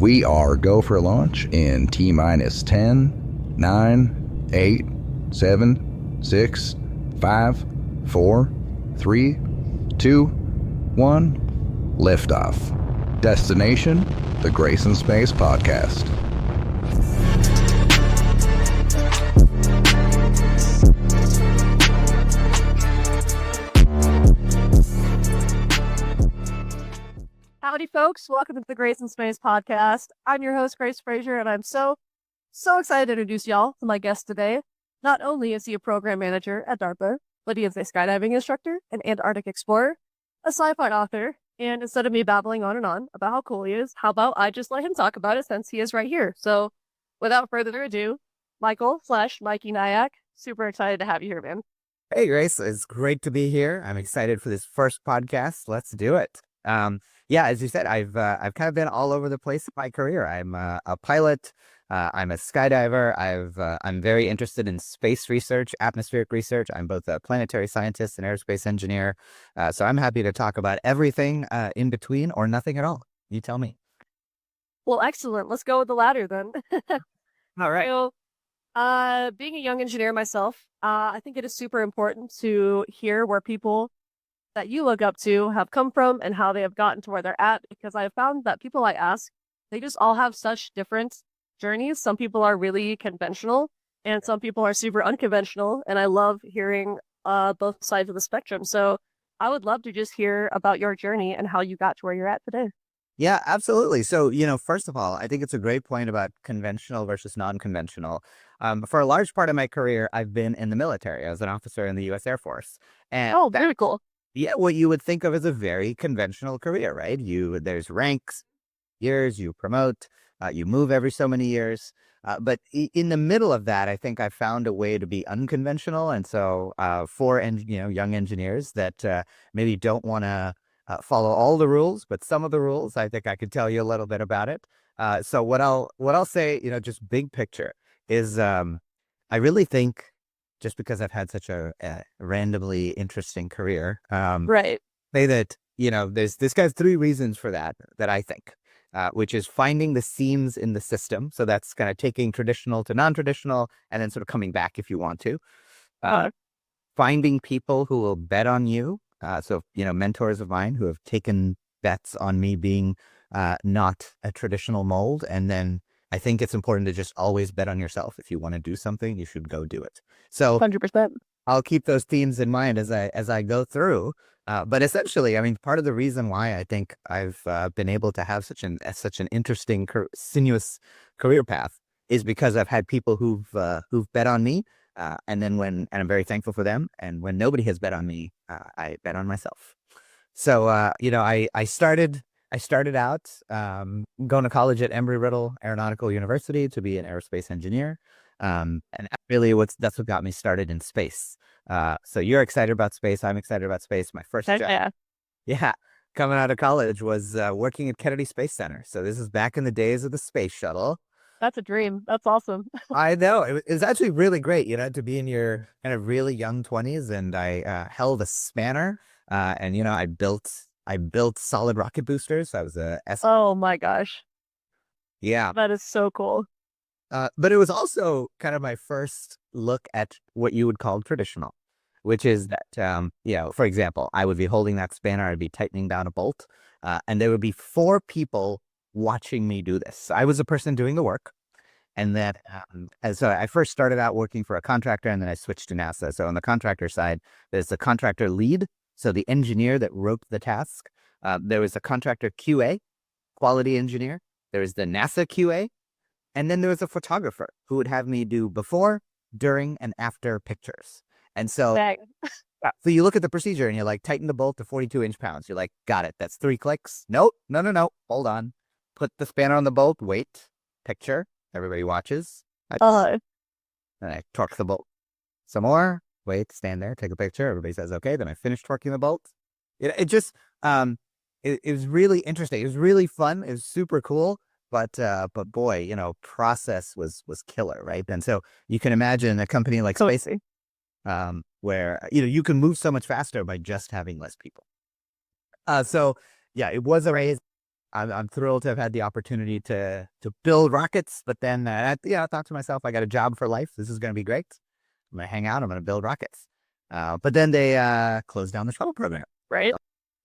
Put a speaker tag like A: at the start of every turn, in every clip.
A: We are go for launch in T minus 10, 9, 8, 7, 6, 5, 4, 3, 2, 1. Liftoff. Destination, the Grace in Space podcast.
B: Howdy, folks. Welcome to the Grace in Space podcast. I'm your host, Grace Frazier, and I'm so excited to introduce y'all to my guest today. Not only is he a program manager at DARPA, but he is a skydiving instructor, an Antarctic explorer, a sci-fi author, and instead of me babbling on and on about how cool he is, how about I just let him talk about it since he is right here. So, without further ado, Michael/Mikey Nayak, super excited to have you here, man.
C: Hey, Grace. It's great to be here. I'm excited for this first podcast. Let's do it. Yeah, as you said, I've kind of been all over the place in my career. I'm a pilot. I'm a skydiver. I'm very interested in space research, atmospheric research. I'm both a planetary scientist and aerospace engineer. So I'm happy to talk about everything in between or nothing at all. You tell me.
B: Well, excellent. Let's go with the latter then.
C: All right.
B: So, being a young engineer myself, I think it is super important to hear where people that you look up to have come from and how they have gotten to where they're at, because I have found that people I ask, they just all have such different journeys. Some people are really conventional and some people are super unconventional, and I love hearing both sides of the spectrum. So I would love to just hear about your journey and how you got to where you're at today.
C: Yeah, absolutely. So, first of all, I think it's a great point about conventional versus non-conventional. For a large part of my career, I've been in the military. I was an officer in the U.S. Air Force. And
B: Oh, very cool.
C: yeah, what you would think of as a very conventional career, right? There's ranks, years, you promote, you move every so many years. But in the middle of that, I think I found a way to be unconventional. And so for young engineers that maybe don't want to follow all the rules, but some of the rules, I think I could tell you a little bit about it. So what I'll say, just big picture is I really think, just because I've had such a randomly interesting career,
B: Right.
C: say that, this guy's three reasons for that I think, which is finding the seams in the system. So that's kind of taking traditional to non-traditional and then sort of coming back if you want to. Finding people who will bet on you. So, mentors of mine who have taken bets on me being not a traditional mold. And then I think it's important to just always bet on yourself. If you want to do something, you should go do it. So
B: 100%.
C: I'll keep those themes in mind as I go through. But essentially, I mean, part of the reason why I think I've been able to have such an interesting, sinuous career path is because I've had people who've bet on me, and I'm very thankful for them. And when nobody has bet on me, I bet on myself. So I started out going to college at Embry-Riddle Aeronautical University to be an aerospace engineer. And really that's what got me started in space. So you're excited about space. I'm excited about space. My first job, coming out of college was working at Kennedy Space Center. So this is back in the days of the Space Shuttle.
B: That's a dream. That's awesome.
C: I know. It was actually really great, to be in your kind of really young 20s. And I held a spanner and, I built solid rocket boosters. I was
B: Oh my gosh.
C: Yeah.
B: That is so cool.
C: But it was also kind of my first look at what you would call traditional, which is that, for example, I would be holding that spanner, I'd be tightening down a bolt, and there would be four people watching me do this. I was the person doing the work. And then, so I first started out working for a contractor, and then I switched to NASA. So on the contractor side, there's the contractor lead, so the engineer that wrote the task. There was a contractor QA, quality engineer. There was the NASA QA. And then there was a photographer who would have me do before, during, and after pictures. And so, so you look at the procedure and you're like, tighten the bolt to 42 inch-pounds. You're like, got it. That's 3 clicks. Nope. No. Hold on. Put the spanner on the bolt. Wait. Picture. Everybody watches. And I torque the bolt. Some more. Wait. Stand there. Take a picture. Everybody says, okay. Then I finish torquing the bolt. It just, it was really interesting. It was really fun. It was super cool. But boy, process was killer, right? And so you can imagine a company like Space, where you can move so much faster by just having less people. So yeah, it was a raise. I'm thrilled to have had the opportunity to build rockets. But then, I thought to myself, I got a job for life. This is going to be great. I'm going to hang out. I'm going to build rockets. But then they closed down the shuttle program.
B: Right.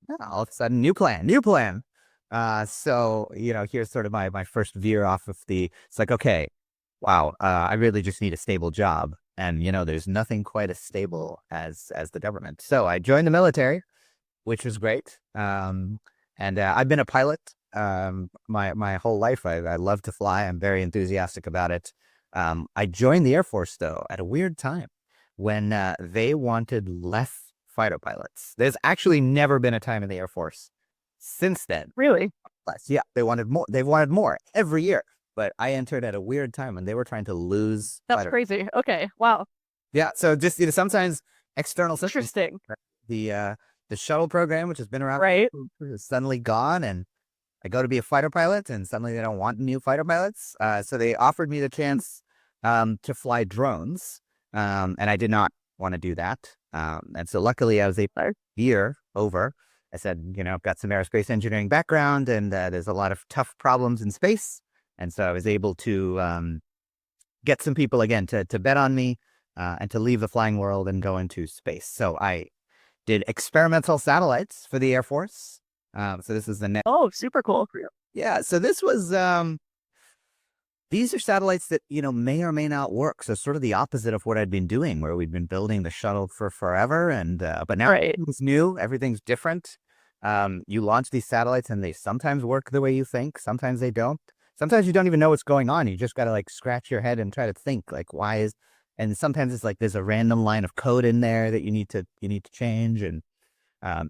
C: Yeah, all of a sudden, new plan. So, here's sort of my first veer off of it's like, okay, wow, I really just need a stable job. And, there's nothing quite as stable as the government. So I joined the military, which was great. And I've been a pilot my whole life. I love to fly. I'm very enthusiastic about it. I joined the Air Force, though, at a weird time when they wanted less fighter pilots. There's actually never been a time in the Air Force since then.
B: Really?
C: Yeah, they wanted more. They wanted more every year. But I entered at a weird time when they were trying to lose.
B: That's crazy. Okay. Wow.
C: Yeah. So just sometimes external systems.
B: Interesting.
C: The shuttle program, which has been around,
B: Right,
C: is suddenly gone, and I go to be a fighter pilot, and suddenly they don't want new fighter pilots. So they offered me the chance to fly drones, and I did not want to do that. And so luckily, I was able to year over. I said, I've got some aerospace engineering background, and there's a lot of tough problems in space. And so I was able to get some people, again, to bet on me and to leave the flying world and go into space. So I did experimental satellites for the Air Force. So this is the next.
B: Oh, super cool.
C: Yeah. So this was, these are satellites that, may or may not work. So sort of the opposite of what I'd been doing, where we'd been building the shuttle for forever. And, but now everything's new, everything's different. You launch these satellites and they sometimes work the way you think. Sometimes they don't. Sometimes you don't even know what's going on. You just got to scratch your head and try to think and sometimes it's like there's a random line of code in there that you need to change. And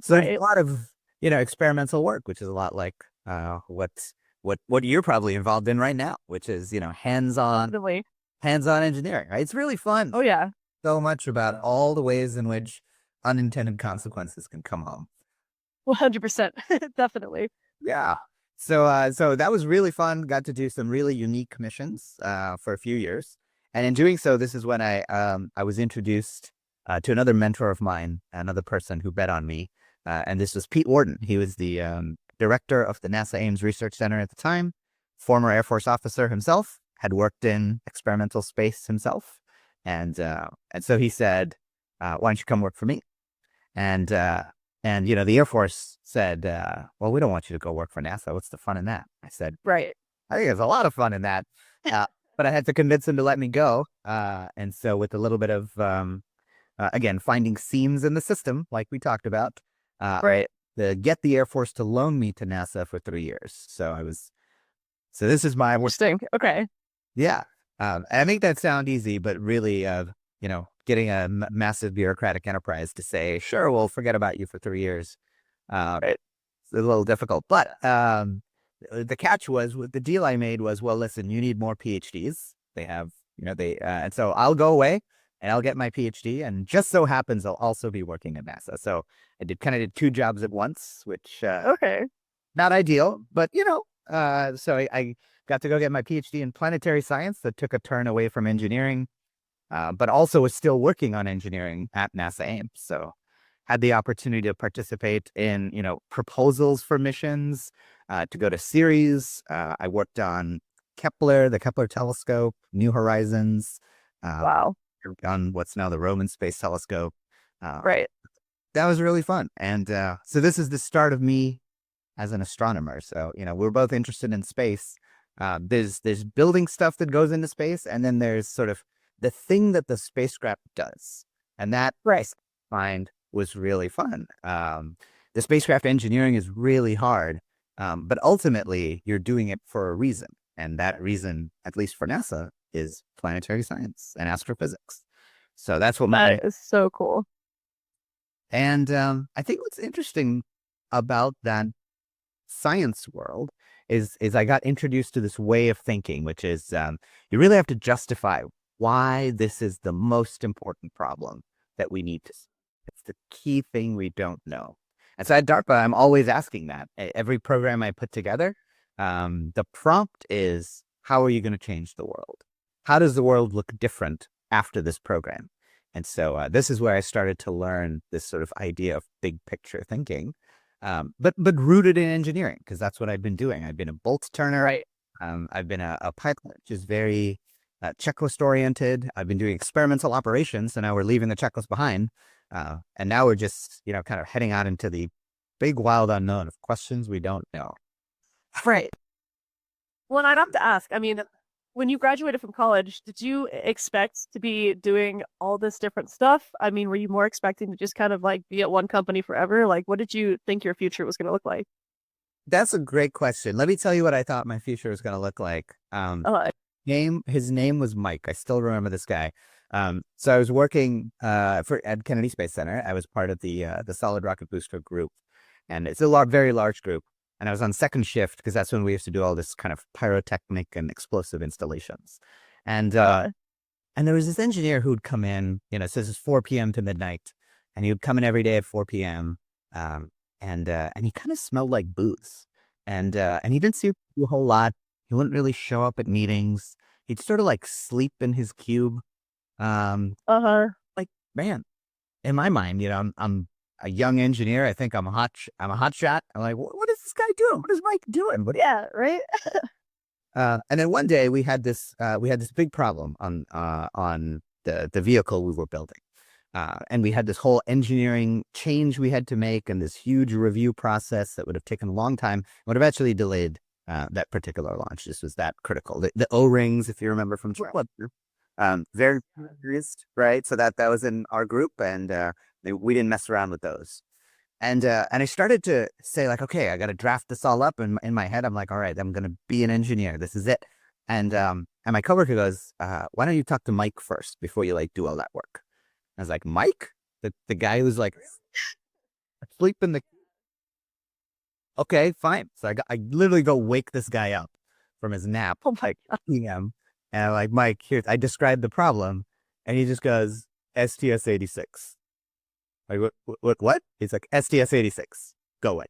C: so a lot of, experimental work, which is a lot like what you're probably involved in right now, which is, hands-on engineering, right? It's really fun.
B: Oh, yeah.
C: So much about all the ways in which unintended consequences can come home.
B: 100%. Definitely.
C: Yeah. So that was really fun. Got to do some really unique missions for a few years. And in doing so, this is when I was introduced to another mentor of mine, another person who bet on me. And this was Pete Worden. He was the director of the NASA Ames Research Center at the time, former Air Force officer himself, had worked in experimental space himself. And so he said, why don't you come work for me? And the Air Force said, well, we don't want you to go work for NASA. What's the fun in that? I said,
B: right.
C: I think there's a lot of fun in that. But I had to convince him to let me go. And so with a little bit of, again, finding seams in the system, like we talked about,
B: right.
C: To get the Air Force to loan me to NASA for 3 years. So this is my
B: interesting. Okay.
C: Yeah. I make that sound easy, but really, getting a massive bureaucratic enterprise to say, sure, we'll forget about you for 3 years. It's a little difficult. But the catch was, the deal I made was, well, listen, you need more PhDs. They have, and so I'll go away and I'll get my PhD. And just so happens I'll also be working at NASA. So I did 2 jobs at once, which not ideal, but so I got to go get my PhD in planetary science that took a turn away from engineering, but also was still working on engineering at NASA Ames. So had the opportunity to participate in, proposals for missions, to go to Ceres. I worked on Kepler, the Kepler telescope, New Horizons.
B: Wow.
C: On what's now the Roman Space Telescope.
B: Right.
C: That was really fun. And so this is the start of me as an astronomer. So, we're both interested in space. There's building stuff that goes into space, and then there's sort of the thing that the spacecraft does. And that I find was really fun. The spacecraft engineering is really hard, but ultimately you're doing it for a reason. And that reason, at least for NASA, is planetary science and astrophysics. So that's what
B: that is so cool.
C: And I think what's interesting about that science world is I got introduced to this way of thinking, which is you really have to justify why this is the most important problem that we need to see. It's the key thing we don't know. And so at DARPA, I'm always asking that. Every program I put together, the prompt is, how are you going to change the world? How does the world look different after this program? And so this is where I started to learn this sort of idea of big picture thinking. but rooted in engineering, because that's what I've been doing. I've been a bolt turner.
B: Right.
C: I've been a pilot, which is very checklist oriented. I've been doing experimental operations, so now we're leaving the checklist behind. And now we're just, kind of heading out into the big wild unknown of questions we don't know.
B: Right. Well, and I'd have to ask, I mean, when you graduated from college, did you expect to be doing all this different stuff? I mean, were you more expecting to just kind of like be at one company forever? Like, what did you think your future was going to look like?
C: That's a great question. Let me tell you what I thought my future was going to look like. His name was Mike. I still remember this guy. So I was working at Kennedy Space Center. I was part of the solid rocket booster group, and it's a very large group. And I was on second shift because that's when we used to do all this kind of pyrotechnic and explosive installations. And there was this engineer who'd come in, so this is 4 p.m. to midnight, and he would come in every day at 4 p.m. And he kind of smelled like booze, and he didn't see a whole lot. He wouldn't really show up at meetings. He'd sort of like sleep in his cube. Like, man, in my mind, I'm a young engineer. I think I'm a hot shot. I'm like, what is this guy doing? What is Mike doing?
B: Yeah, right.
C: And then one day we had this big problem on the vehicle we were building. And we had this whole engineering change we had to make, and this huge review process that would have taken a long time, would have actually delayed that particular launch. This was that critical. The O-rings, if you remember from very serious, right? So that was in our group, and we didn't mess around with those. And I started to say, like, okay, I got to draft this all up. And in my head, I'm like, all right, I'm going to be an engineer. This is it. And my coworker goes, why don't you talk to Mike first before you like do all that work? I was like, Mike, the guy who's like asleep in the. Okay, fine. So I literally go wake this guy up from his nap, like p.m. And I'm like, Mike, here, I described the problem, and he just goes, STS-86. Like, what? He's like, STS-86, go away.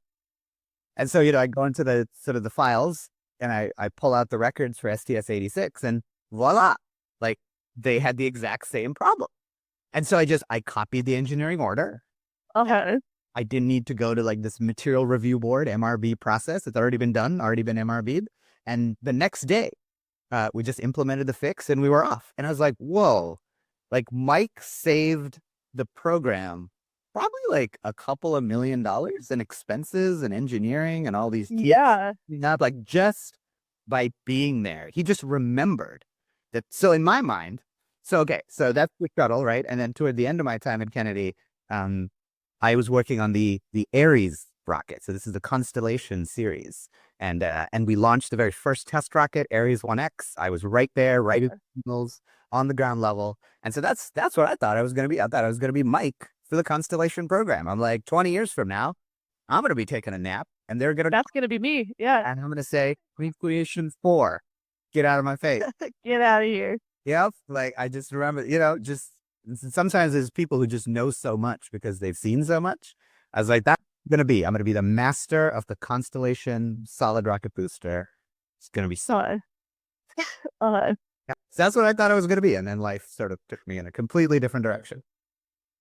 C: And so, I go into the sort of the files, and I pull out the records for STS-86, and voila, like they had the exact same problem. And so I copied the engineering order.
B: Okay.
C: I didn't need to go to like this material review board, MRB process. It's already been done, already been MRB'd. And the next day, we just implemented the fix and we were off. And I was like, whoa, like Mike saved the program probably like a couple of $1 million in expenses and engineering and all these.
B: Yeah.
C: Not like just by being there. He just remembered that. So in my mind, so that's the shuttle, right? And then toward the end of my time at Kennedy, I was working on the Ares rocket. So this is the Constellation series. And we launched the very first test rocket, Ares 1X. I was right there, right at the signals on the ground level. And so that's what I thought I was going to be. I thought I was going to be Mike for the Constellation program. I'm like, 20 years from now, I'm going to be taking a nap, and they're going to.
B: That's going to be me. Yeah.
C: And I'm going to say, Creation 4, get out of my face.
B: Get out of here.
C: Yep. Like, I just remember, just sometimes there's people who just know so much because they've seen so much. I was like, that's I'm going to be the master of the Constellation solid rocket booster. It's going to be so. Yeah. So that's what I thought I was going to be. And then life sort of took me in a completely different direction.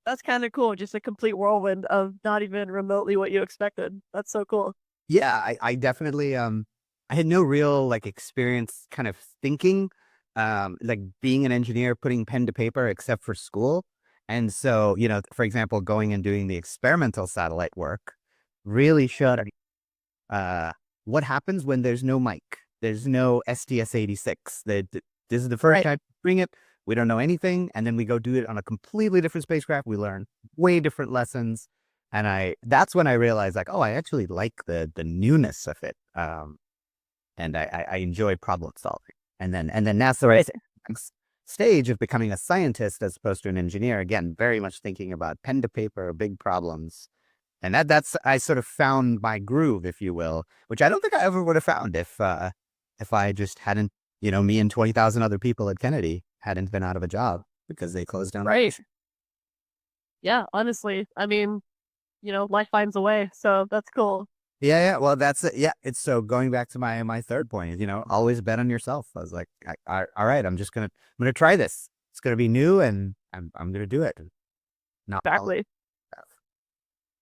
B: That's kind of cool. Just a complete whirlwind of not even remotely what you expected. That's so cool.
C: Yeah, I definitely, I had no real like experience kind of thinking, like being an engineer, putting pen to paper, except for school. And so, for example, going and doing the experimental satellite work really showed what happens when there's no mic. There's no STS-86. This is the first time we bring it. We don't know anything. And then we go do it on a completely different spacecraft. We learn way different lessons. And that's when I realized, like, oh, I actually like the newness of it. And I enjoy problem solving. And then NASA stage of becoming a scientist as opposed to an engineer, again, very much thinking about pen to paper, big problems. And that's I sort of found my groove, if you will, which I don't think I ever would have found if I just hadn't, me and 20,000 other people at Kennedy hadn't been out of a job because they closed down.
B: Right. Yeah, honestly, I mean, life finds a way. So that's cool.
C: Yeah. Well, that's it. Yeah. It's so going back to my third point is, always bet on yourself. I was like, all right, I'm going to try this. It's going to be new and I'm going to do it.
B: Exactly.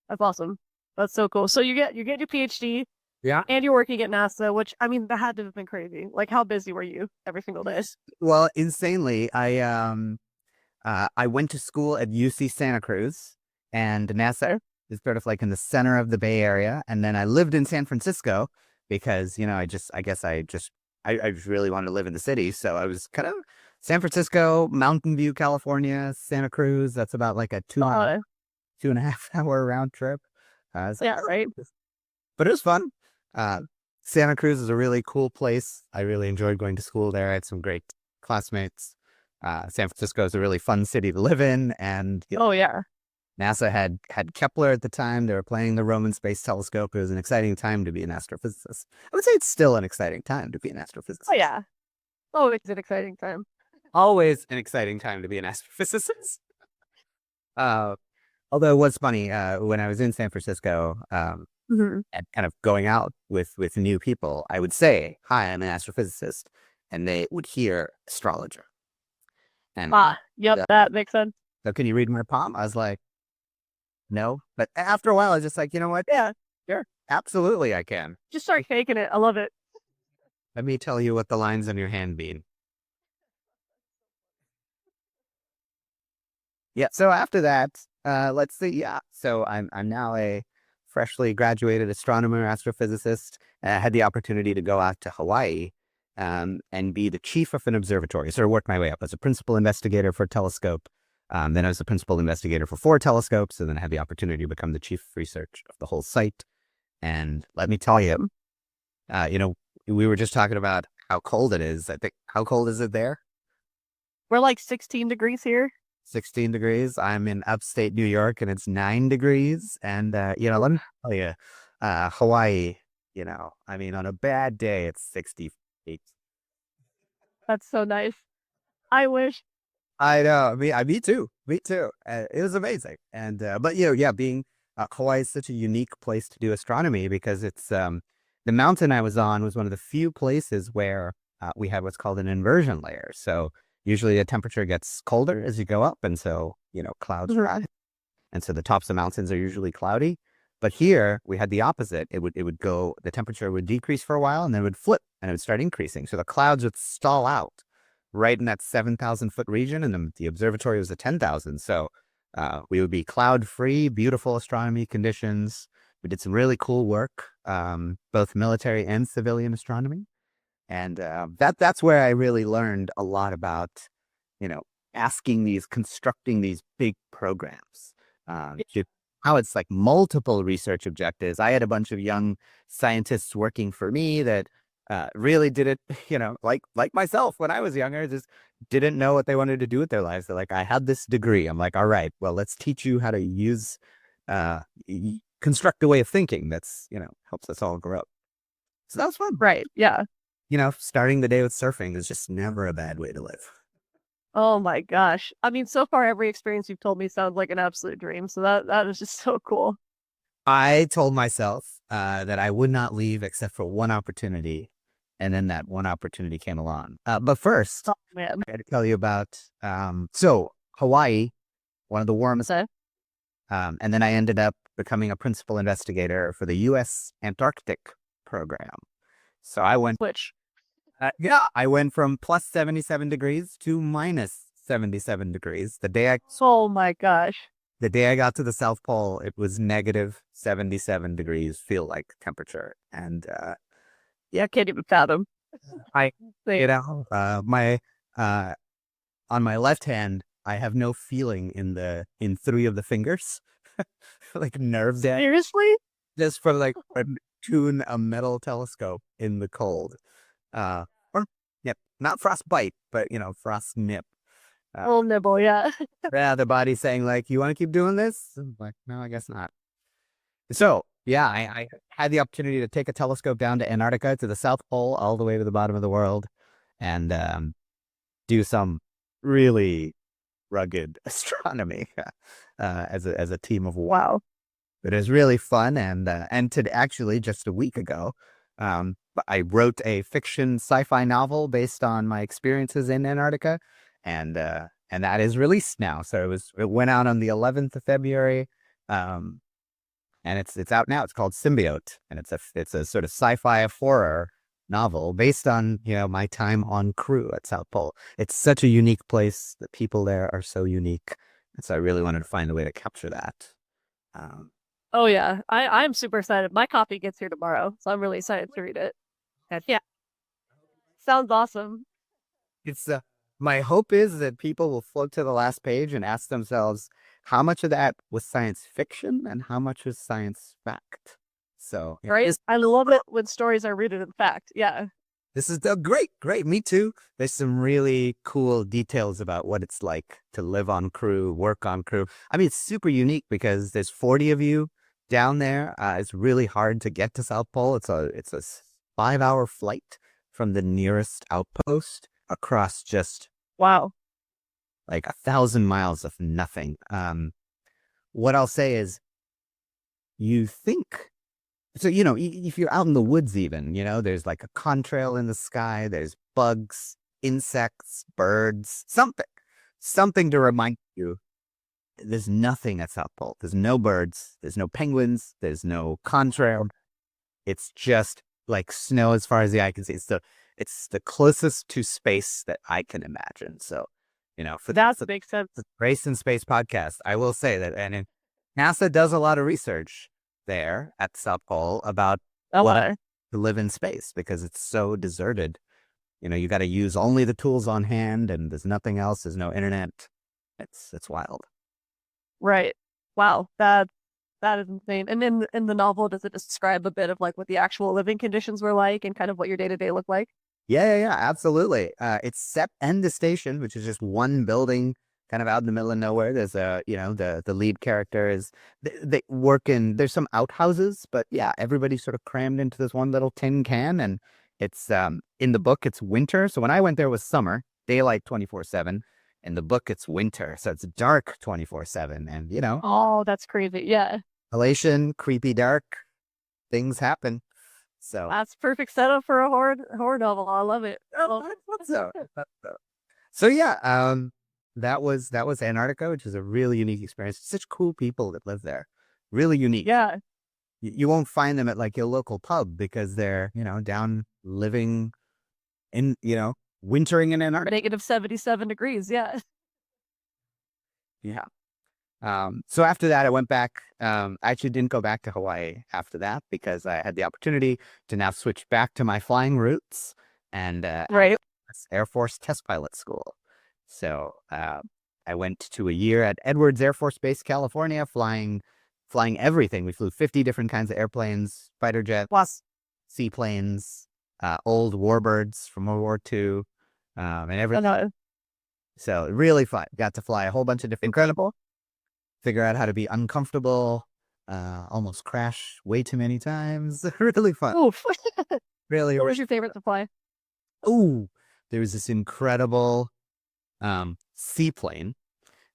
B: That's awesome. That's so cool. So you get your PhD
C: Yeah.
B: and you're working at NASA, which I mean that had to have been crazy. Like how busy were you every single day?
C: Well, insanely, I went to school at UC Santa Cruz, and NASA is sort of like in the center of the Bay Area. And then I lived in San Francisco because, I just really wanted to live in the city. So I was kind of San Francisco, Mountain View, California, Santa Cruz. That's about like a 2.5 hour round trip.
B: Yeah, right.
C: But it was fun. Uh, Santa Cruz is a really cool place. I really enjoyed going to school there. I had some great classmates. San Francisco is a really fun city to live in, and
B: Oh yeah.
C: NASA had Kepler at the time. They were planning the Roman Space Telescope. It was an exciting time to be an astrophysicist. I would say it's still an exciting time to be an astrophysicist.
B: Oh yeah. Oh, it's an exciting time.
C: Always an exciting time to be an astrophysicist. Although it was funny, when I was in San Francisco,
B: Mm-hmm.
C: and kind of going out with new people, I would say, "Hi, I'm an astrophysicist," and they would hear astrologer. And
B: Yep,
C: uh,
B: that makes sense.
C: so, can you read my palm? I was like, no. But after a while, I was just like, you know what?
B: Yeah,
C: Sure, absolutely, I can.
B: just start faking it. I love it.
C: Let me tell you what the lines on your hand mean. Yeah. So after that, let's see. Yeah. So I'm now a freshly graduated astronomer, astrophysicist. I had the opportunity to go out to Hawaii, and be the chief of an observatory. So I worked my way up as a principal investigator for a telescope. Then I was the principal investigator for 4 telescopes, and then I had the opportunity to become the chief of research of the whole site. And let me tell you, we were just talking about how cold it is. I think, how cold is it there?
B: We're like 16 degrees here.
C: 16 degrees. I'm in upstate New York and it's 9 degrees. And, let me tell you, Hawaii, on a bad day, it's 68.
B: That's so nice. I wish.
C: I know. Me too. Me too. It was amazing. And, but, being Hawaii is such a unique place to do astronomy because it's, the mountain I was on was one of the few places where we had what's called an inversion layer. So usually the temperature gets colder as you go up. And so, clouds rise. And so the tops of mountains are usually cloudy. But here we had the opposite. The temperature would decrease for a while and then it would flip and it would start increasing. So the clouds would stall out right in that 7,000-foot region. And the observatory was at 10,000. So we would be cloud free, beautiful astronomy conditions. We did some really cool work, both military and civilian astronomy. And that's where I really learned a lot about, constructing these big programs. How it's like multiple research objectives. I had a bunch of young scientists working for me that really did it, like myself when I was younger, just didn't know what they wanted to do with their lives. They're like, I had this degree. I'm like, all right, well, let's teach you how to use, construct a way of thinking that's, helps us all grow. So that was fun.
B: Right. Yeah.
C: Starting the day with surfing is just never a bad way to live.
B: Oh my gosh. I mean, so far every experience you've told me sounds like an absolute dream. So that is just so cool.
C: I told myself that I would not leave except for one opportunity. And then that one opportunity came along. But first,
B: Oh man.
C: I got to tell you about, Hawaii, one of the warmest.
B: Okay.
C: And then I ended up becoming a principal investigator for the U.S. Antarctic Program. So I went,
B: Which
C: I went from plus 77 degrees to minus 77 degrees.
B: oh my gosh.
C: The day I got to the South Pole, it was negative 77 degrees feel like temperature. And,
B: Yeah, can't even fathom.
C: I,
B: Like,
C: my, on my left hand, I have no feeling in 3 of the fingers, like nerve damage,
B: seriously?
C: just for like tune a metal telescope in the cold. Or, yep, not frostbite, but frost nip.
B: Little nibble, yeah.
C: Yeah, the body's saying like, you want to keep doing this? I'm like, no, I guess not. So yeah, I had the opportunity to take a telescope down to Antarctica, to the South Pole, all the way to the bottom of the world, and do some really rugged astronomy as a team of.
B: Wow.
C: But it was really fun, and to actually just a week ago, I wrote a fiction sci-fi novel based on my experiences in Antarctica, and that is released now. So it went out on the 11th of February. and it's out now. It's called Symbiote, and it's a sort of sci-fi horror novel based on my time on crew at South Pole. It's such a unique place. The people there are so unique, and so I really wanted to find a way to capture that. Um,
B: Oh yeah, I'm super excited. My copy gets here tomorrow, so I'm really excited to read it. And yeah, sounds awesome.
C: it's My hope is that people will flip to the last page and ask themselves how much of that was science fiction and how much was science fact. So
B: Right? I love it when stories are rooted in fact. Yeah.
C: this is great. Me too. There's some really cool details about what it's like to live on crew, work on crew. I mean, it's super unique because there's 40 of you down there. It's really hard to get to South Pole. It's a 5-hour flight from the nearest outpost across just
B: Wow.
C: like 1,000 miles of nothing. What I'll say is, you think so, if you're out in the woods, even, there's like a contrail in the sky, there's bugs, insects, birds, something to remind you there's nothing at South Pole. There's no birds, there's no penguins, there's no contrail. It's just like snow as far as the eye can see. It's the closest to space that I can imagine. So,
B: That makes sense.
C: the Grace in Space podcast, I will say that, NASA does a lot of research there at South Pole about
B: Okay.
C: to live in space because it's so deserted. You got to use only the tools on hand, and there's nothing else. There's no internet. It's wild.
B: Right. Wow. That is insane. And in the novel, does it describe a bit of like what the actual living conditions were like and kind of what your day-to-day looked like?
C: Yeah, absolutely. It's set and the station, which is just one building kind of out in the middle of nowhere. There's the lead character is, they work in, there's some outhouses, but yeah, everybody's sort of crammed into this one little tin can. And it's, in the book, it's winter. So when I went there, it was summer, daylight 24/7. In the book, it's winter. So it's dark 24/7. And,
B: Oh, that's crazy. Yeah.
C: elation, creepy dark, things happen. So
B: That's perfect setup for a horror novel. I love it. Well,
C: So yeah, that was Antarctica, which is a really unique experience. Such cool people that live there, really unique.
B: yeah.
C: You won't find them at like your local pub because they're down living in wintering in Antarctica.
B: -77 degrees. Yeah.
C: Yeah. So after that, I went back. I actually didn't go back to Hawaii after that because I had the opportunity to now switch back to my flying roots and
B: Right.
C: Air Force Test Pilot School. So I went to a year at Edwards Air Force Base, California, flying everything. We flew 50 different kinds of airplanes, fighter jets,
B: Plus.
C: seaplanes, old warbirds from World War II, and everything.
B: No.
C: So really fun. Got to fly a whole bunch of different, incredible. Figure out how to be uncomfortable, almost crash way too many times. Really fun.
B: Oof.
C: Really.
B: What was your favorite to fly?
C: Ooh, there was this incredible seaplane.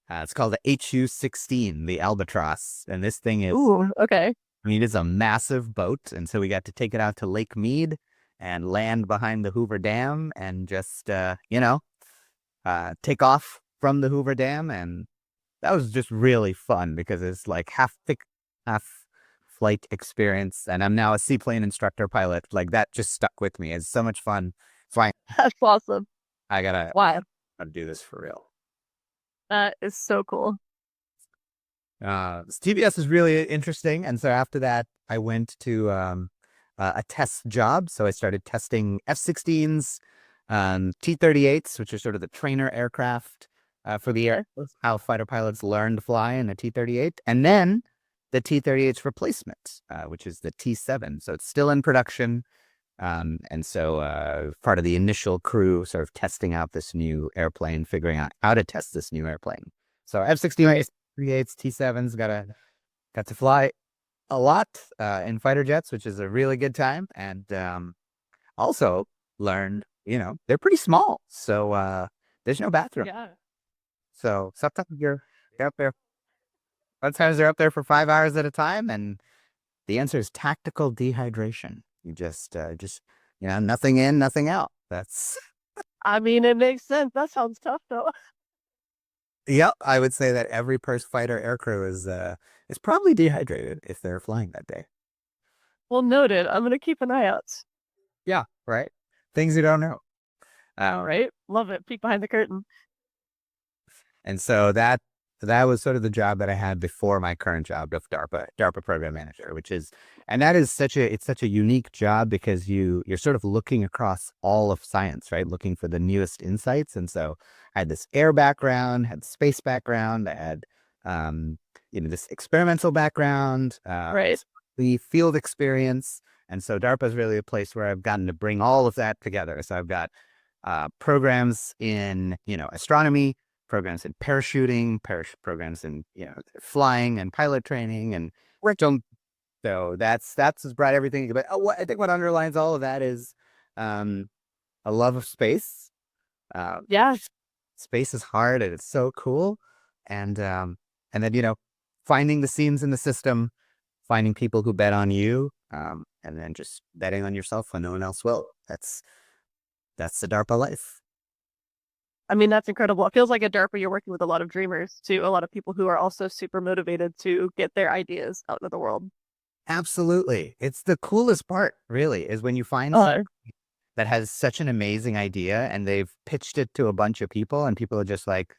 C: It's called the HU-16, the Albatross. And this thing is,
B: Ooh, okay.
C: I mean, it's a massive boat. And so we got to take it out to Lake Mead and land behind the Hoover Dam and just, take off from the Hoover Dam. And that was just really fun because it's like half flight experience. And I'm now a seaplane instructor pilot. Like that just stuck with me. It's so much fun flying.
B: That's awesome.
C: I gotta
B: Wow.
C: do this for real.
B: That is so cool.
C: TBS is really interesting. And so after that, I went to a test job. So I started testing F-16s, T-38s, which are sort of the trainer aircraft for the air, how fighter pilots learn to fly in a T-38. And then the T-38's replacement, which is the T-7. So it's still in production. And so part of the initial crew sort of testing out this new airplane, figuring out how to test this new airplane. So F-16s, T-38s, T-7s got to fly a lot in fighter jets, which is a really good time. And also learned, they're pretty small. So there's no bathroom.
B: Yeah.
C: So sometimes you're up there. Sometimes they're up there for 5 hours at a time. And the answer is tactical dehydration. You just nothing in, nothing out. That's.
B: I mean, it makes sense. That sounds tough, though.
C: Yep, I would say that every fighter aircrew is probably dehydrated if they're flying that day.
B: Well, noted. I'm gonna keep an eye out.
C: Yeah, right. Things you don't know.
B: All right, love it. Peek behind the curtain.
C: And so that was sort of the job that I had before my current job of DARPA program manager, and that is it's such a unique job because you're sort of looking across all of science, right? Looking for the newest insights. And so I had this air background, had space background, I had this experimental background,
B: Right.
C: the field experience. And so DARPA is really a place where I've gotten to bring all of that together. So I've got programs in astronomy, programs in parachuting, programs in flying and pilot training, and so that's what's brought everything. But I think what underlines all of that is a love of space.
B: Yeah.
C: Space is hard and it's so cool, and then finding the seams in the system, finding people who bet on you, and then just betting on yourself when no one else will. That's the DARPA life.
B: I mean, that's incredible. It feels like at DARPA, you're working with a lot of dreamers too, a lot of people who are also super motivated to get their ideas out into the world.
C: Absolutely. It's the coolest part, really, is when you find someone that has such an amazing idea and they've pitched it to a bunch of people and people are just like,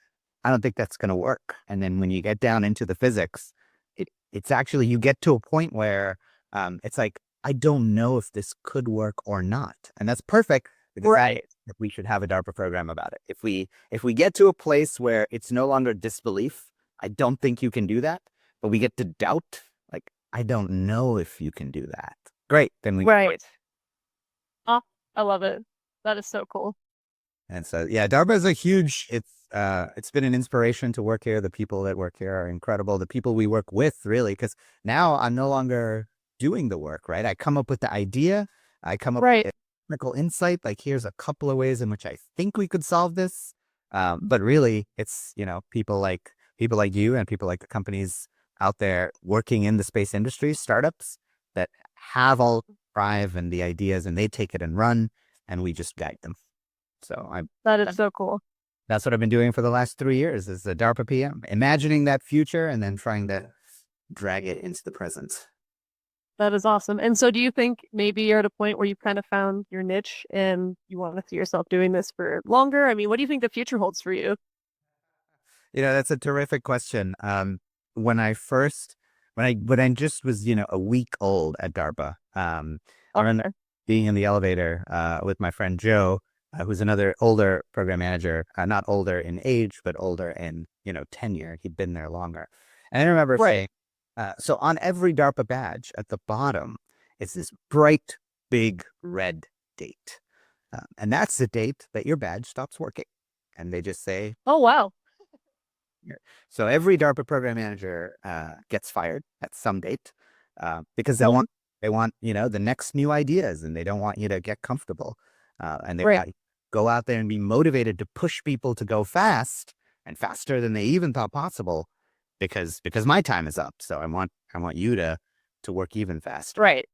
C: I don't think that's going to work. And then when you get down into the physics, it's actually, you get to a point where it's like, I don't know if this could work or not. And that's perfect.
B: Right.
C: We should have a DARPA program about it. If we get to a place where it's no longer disbelief, I don't think you can do that, but we get to doubt, like, I don't know if you can do that. Great. Then we
B: Right. Oh, I love it. That is so cool.
C: And so, yeah, DARPA is it's been an inspiration to work here. The people that work here are incredible. The people we work with, really, because now I'm no longer doing the work, right? I come up with the idea. I come up with technical insight. Like, here's a couple of ways in which I think we could solve this. But really, it's, people like you and people like the companies out there working in the space industry, startups that have all the drive and the ideas, and they take it and run, and we just guide them. So
B: that is so cool.
C: That's what I've been doing for the last 3 years is the DARPA PM, imagining that future and then trying to drag it into the present.
B: That is awesome. And so do you think maybe you're at a point where you've kind of found your niche and you want to see yourself doing this for longer? I mean, what do you think the future holds for you?
C: That's a terrific question. When I just was, a week old at DARPA, I remember being in the elevator with my friend Joe, who's another older program manager, not older in age, but older in, tenure. He'd been there longer. And I remember saying, so on every DARPA badge at the bottom, it's this bright, big red date. And that's the date that your badge stops working. And they just say,
B: oh, wow.
C: So every DARPA program manager gets fired at some date because they want the next new ideas, and they don't want you to get comfortable. And they go out there and be motivated to push people to go fast and faster than they even thought possible because my time is up. So I want you to work even faster.
B: Right.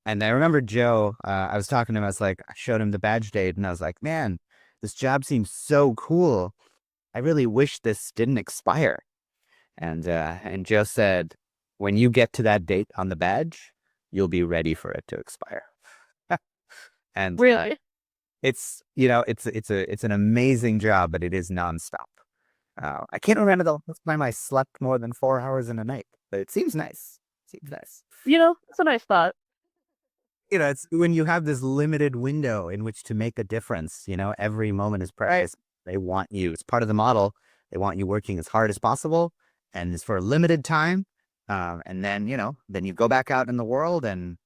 C: And I remember Joe, I was talking to him, I showed him the badge date, and I was like, man, this job seems so cool. I really wish this didn't expire. And Joe said, when you get to that date on the badge, you'll be ready for it to expire. And
B: really,
C: it's an amazing job, but it is nonstop. I can't remember the last time I slept more than 4 hours in a night, but it seems nice.
B: It's a nice thought.
C: It's when you have this limited window in which to make a difference, every moment is precious. They want you. It's part of the model. They want you working as hard as possible, and it's for a limited time. And then, then you go back out in the world. And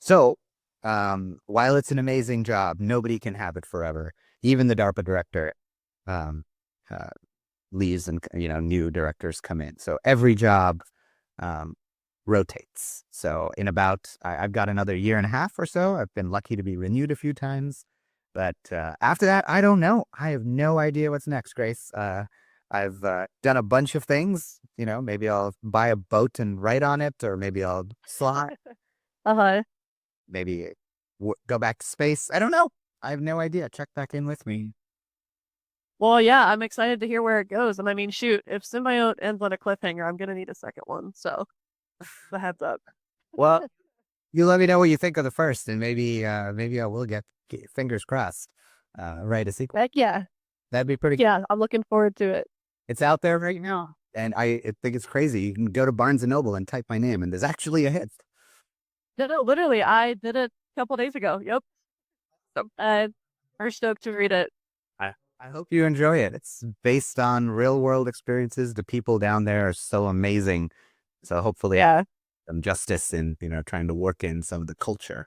C: so, while it's an amazing job, nobody can have it forever. Even the DARPA director leaves, and new directors come in. So every job rotates. So I've got another 1.5 years or so. I've been lucky to be renewed a few times. But after that, I don't know. I have no idea what's next, Grace. I've done a bunch of things. Maybe I'll buy a boat and ride on it, or maybe I'll fly. Maybe go back to space. I don't know. I have no idea. Check back in with me.
B: Well, yeah, I'm excited to hear where it goes. And I mean, shoot, if Symbiote ends on a cliffhanger, I'm gonna need a second one. So, the heads up.
C: Well, you let me know what you think of the first, and maybe I will get fingers crossed. Write a sequel.
B: Heck yeah,
C: That'd be pretty.
B: yeah, I'm looking forward to it.
C: It's out there right now, and I think it's crazy. You can go to Barnes and Noble and type my name, and there's actually a hit.
B: No, literally, I did it a couple days ago. Yep. So, I'm stoked to read it.
C: I hope you enjoy it. It's based on real world experiences. The people down there are so amazing. So hopefully,
B: Yeah,
C: some justice in trying to work in some of the culture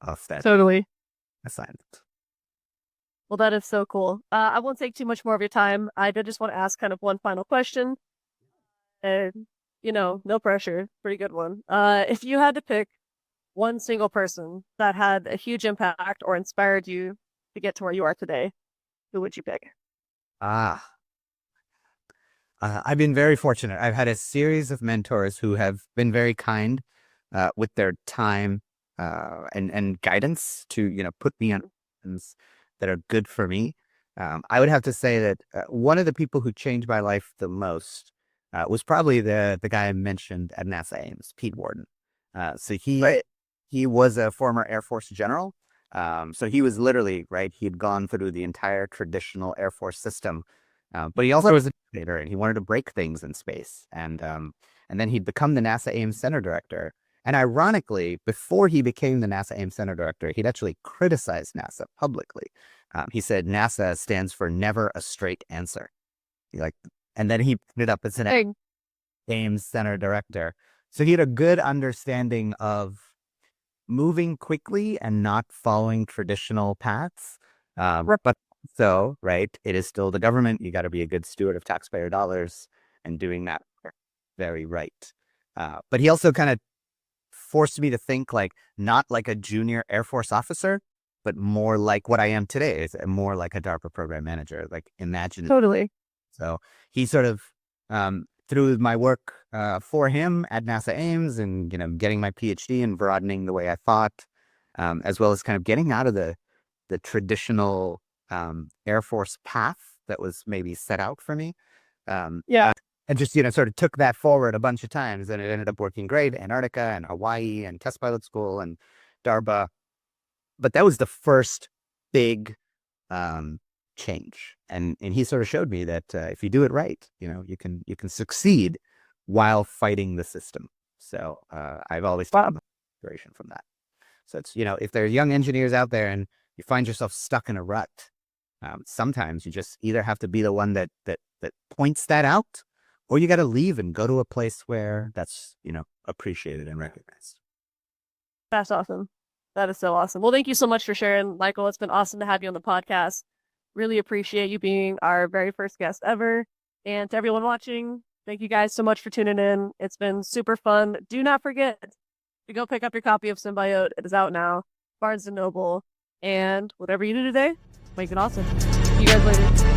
C: of that
B: totally.
C: assignment.
B: Well, that is so cool. I won't take too much more of your time. I did just want to ask kind of one final question. And, no pressure. Pretty good one. If you had to pick one single person that had a huge impact or inspired you to get to where you are today, who would you pick?
C: Ah, I've been very fortunate. I've had a series of mentors who have been very kind with their time and guidance to put me on things that are good for me. I would have to say that one of the people who changed my life the most was probably the guy I mentioned at NASA Ames, Pete Worden. So he was a former Air Force general. So he was literally, right, he'd gone through the entire traditional Air Force system. But he also was an innovator, and he wanted to break things in space. And then he'd become the NASA Ames Center Director. And ironically, before he became the NASA Ames Center Director, he'd actually criticized NASA publicly. He said NASA stands for never a straight answer. And then he put it up as an Ames Center Director. So he had a good understanding of moving quickly and not following traditional paths. But so, right, it is still the government. You got to be a good steward of taxpayer dollars and doing that very right. But he also kind of forced me to think not like a junior Air Force officer, but more like what I am today, is more like a DARPA program manager, imagine.
B: Totally.
C: So he sort of, through my work for him at NASA Ames and, getting my PhD and broadening the way I thought, as well as kind of getting out of the traditional Air Force path that was maybe set out for me.
B: Yeah.
C: And just, sort of took that forward a bunch of times, and it ended up working great. Antarctica and Hawaii and test pilot school and DARPA. But that was the first big change. And he sort of showed me that if you do it right, you can succeed while fighting the system. So I've always thought inspiration from that. So it's, if there are young engineers out there and you find yourself stuck in a rut, sometimes you just either have to be the one that points that out, or you got to leave and go to a place where that's, appreciated and recognized.
B: That's awesome. That is so awesome. Well, thank you so much for sharing, Michael. It's been awesome to have you on the podcast. Really appreciate you being our very first guest ever. And to everyone watching, thank you guys so much for tuning in. It's been super fun. Do not forget to go pick up your copy of Symbiote. It is out now. Barnes & Noble. And whatever you do today, make it awesome. See you guys later.